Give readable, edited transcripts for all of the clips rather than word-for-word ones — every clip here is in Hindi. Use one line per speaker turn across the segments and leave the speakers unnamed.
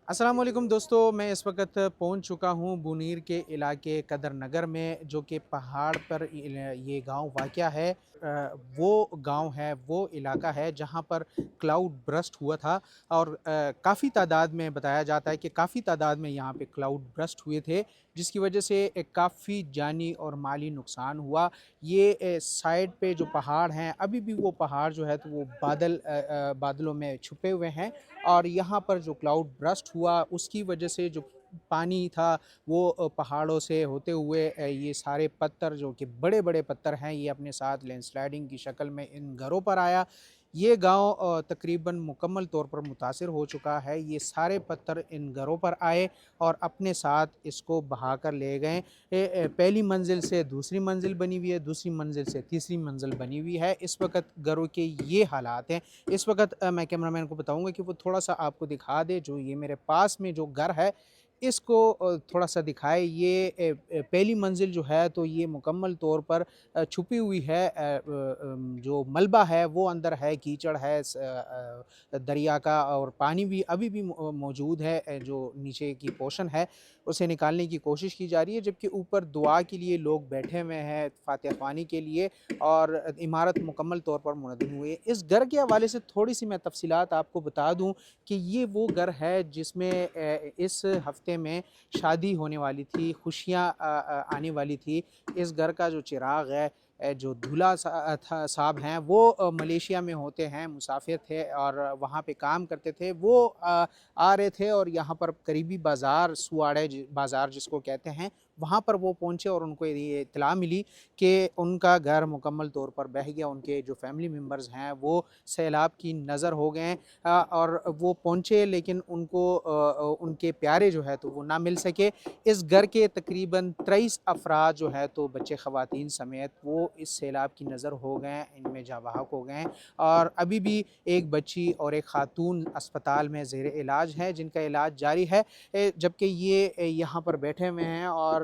अस्सलाम वालेकुम दोस्तों, मैं इस वक्त पहुंच चुका हूं बुनीर के इलाके कदर नगर में, जो कि पहाड़ पर ये गांव वाक़या है। वो गांव है, वो इलाका है जहां पर क्लाउड बर्स्ट हुआ था। और काफ़ी तादाद में बताया जाता है कि काफ़ी तादाद में यहां पे क्लाउड बर्स्ट हुए थे, जिसकी वजह से काफ़ी जानी और माली नुकसान हुआ। ये साइड पे जो पहाड़ हैं, अभी भी वो पहाड़ जो है तो वो बादलों में छुपे हुए हैं। और यहाँ पर जो क्लाउड बर्स्ट हुआ उसकी वजह से जो पानी था वो पहाड़ों से होते हुए ये सारे पत्थर जो कि बड़े बड़े पत्थर हैं, ये अपने साथ लैंडस्लाइडिंग की शक्ल में इन घरों पर आया। ये गांव तकरीबन मुकम्मल तौर पर मुतासिर हो चुका है। ये सारे पत्थर इन घरों पर आए और अपने साथ इसको बहा कर ले गए। पहली मंजिल से दूसरी मंजिल बनी हुई है, दूसरी मंजिल से तीसरी मंजिल बनी हुई है। इस वक्त घरों के ये हालात हैं। इस वक्त मैं कैमरामैन को बताऊंगा कि वो थोड़ा सा आपको दिखा दे, जो ये मेरे पास में जो घर है इसको थोड़ा सा दिखाए। ये पहली मंजिल जो है तो ये मुकम्मल तौर पर छुपी हुई है। जो मलबा है वो अंदर है, कीचड़ है दरिया का, और पानी भी अभी भी मौजूद है। जो नीचे की पोर्शन है उसे निकालने की कोशिश की जा रही है, जबकि ऊपर दुआ के लिए लोग बैठे हुए हैं, फातिहा ख्वानी के लिए। और इमारत मुकम्मल तौर पर मुनहदम हुई है। इस घर के हवाले से थोड़ी सी मैं तफसीलात आपको बता दूं कि ये वो घर है जिसमें इस हफ्ते में शादी होने वाली थी, खुशियाँ आने वाली थी। इस घर का जो चिराग है, जो दूल्हा साहब हैं वो मलेशिया में होते हैं, मुसाफिर थे और वहाँ पे काम करते थे। वो आ रहे थे और यहाँ पर करीबी बाज़ार, सुआड़े बाज़ार जिसको कहते हैं, वहाँ पर वो पहुँचे और उनको ये इत्तला मिली कि उनका घर मुकम्मल तौर पर बह गया। उनके जो फैमिली मेम्बर्स हैं वो सैलाब की नज़र हो गए। और वो पहुँचे लेकिन उनको उनके प्यारे जो है तो वो ना मिल सके। इस घर के तकरीबन 23 अफराद जो है तो बच्चे ख़वातीन समेत वो इस सैलाब की नज़र हो गए, इनमें जाँ बहक हो गए। और अभी भी एक बच्ची और एक खातून अस्पताल में ज़ेर इलाज है, जिनका इलाज जारी है। जबकि ये यहाँ पर बैठे हुए हैं और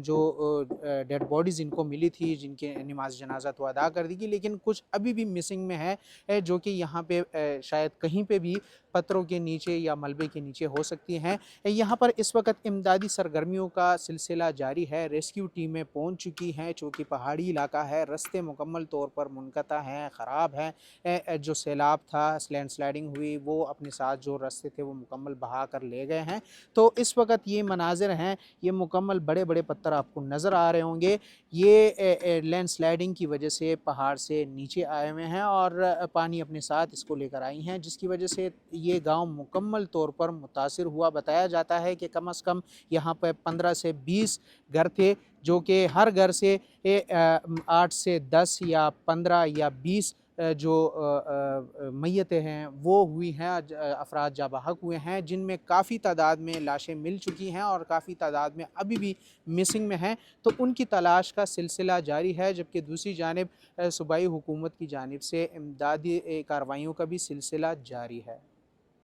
जो डेड बॉडीज़ इनको मिली थी, जिनके नमाज जनाजा तो अदा कर दी गई, लेकिन कुछ अभी भी मिसिंग में है, जो कि यहाँ पे शायद कहीं पे भी पत्थरों के नीचे या मलबे के नीचे हो सकती हैं। यहाँ पर इस वक्त इमदादी सरगर्मियों का सिलसिला जारी है। रेस्क्यू टीमें पहुँच चुकी हैं, चूँकि पहाड़ी इलाका है, रास्ते मुकम्मल तौर पर मुनक़ता हैं, ख़राब हैं। जो सैलाब था, लैंडस्लाइडिंग हुई, वो अपने साथ जो रास्ते थे वो मुकम्मल बहा कर ले गए हैं। तो इस वक्त ये मनाजिर हैं, ये मुकम्मल बड़े बड़े पत्थर आपको नज़र आ रहे होंगे। ये लैंडस्लाइडिंग की वजह से पहाड़ से नीचे आए हुए हैं और पानी अपने साथ इसको लेकर आई हैं, जिसकी वजह से ये गांव मुकम्मल तौर पर मुतासिर हुआ। बताया जाता है कि कम से कम यहाँ पर 15 से 20 घर थे, जो कि हर घर से 8 से 10 या 15 या 20 जो मैयतें हैं वो हुई हैं, अफराद जाँ बहक हुए हैं, जिनमें काफ़ी तादाद में लाशें मिल चुकी हैं और काफ़ी तादाद में अभी भी मिसिंग में हैं। तो उनकी तलाश का सिलसिला जारी है, जबकि दूसरी जानिब सूबाई हुकूमत की जानिब से इमदादी कार्रवाइयों का भी सिलसिला जारी है।